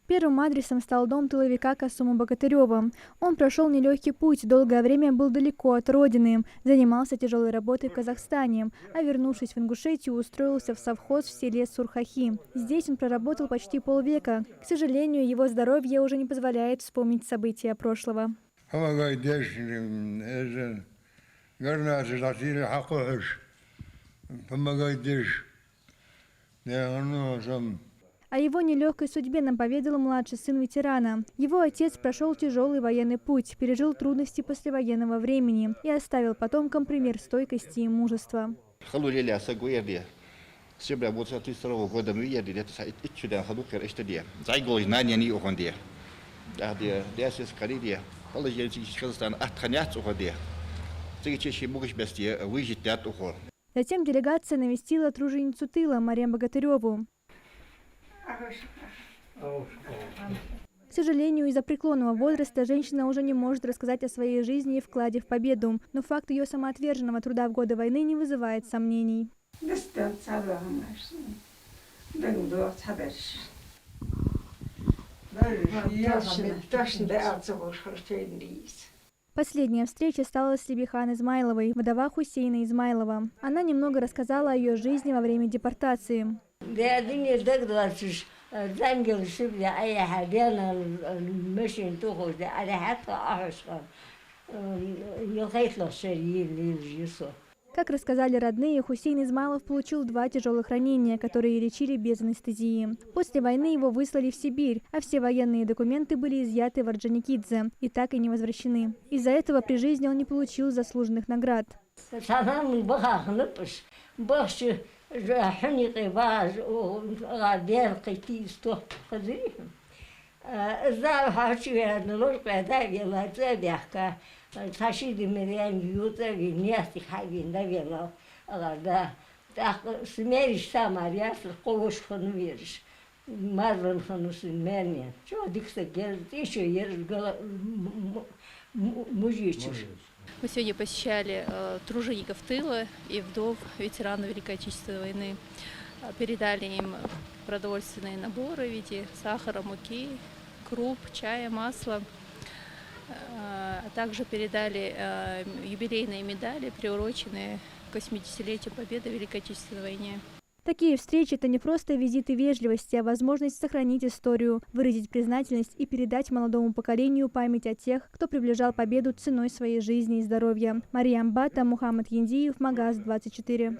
Первым адресом стал дом тыловика Касума Богатырева. Он прошел нелегкий путь, долгое время был далеко от родины, занимался тяжелой работой в Казахстане, а вернувшись в Ингушетию, устроился в совхоз в селе Сурхахи. Здесь он проработал почти полвека. К сожалению, его здоровье уже не позволяет вспомнить события прошлого. О его нелегкой судьбе нам поведал младший сын ветерана. Его отец прошел тяжелый военный путь, пережил трудности послевоенного времени и оставил потомкам пример стойкости и мужества. Затем делегация навестила труженицу тыла Мариам Богатыреву. К сожалению, из-за преклонного возраста женщина уже не может рассказать о своей жизни и вкладе в победу, но факт ее самоотверженного труда в годы войны не вызывает сомнений. Последняя встреча стала с Либихан Измайловой, вдова Хусейна Измайлова. Она немного рассказала о ее жизни во время депортации. Как рассказали родные, Хусейн Измайлов получил 2 тяжелых ранения, которые лечили без анестезии. После войны его выслали в Сибирь, а все военные документы были изъяты в Орджоникидзе и так и не возвращены. Из-за этого при жизни он не получил заслуженных наград. Мы сегодня посещали тружеников тыла и вдов ветеранов Великой Отечественной войны. Передали им продовольственные наборы в виде сахара, муки, круп, чая, масла. А также передали юбилейные медали, приуроченные к 80-летию Победы в Великой Отечественной войне. Такие встречи – это не просто визиты вежливости, а возможность сохранить историю, выразить признательность и передать молодому поколению память о тех, кто приближал победу ценой своей жизни и здоровья. Мария Амбата, Мухаммад Яндиев, Магаз 24.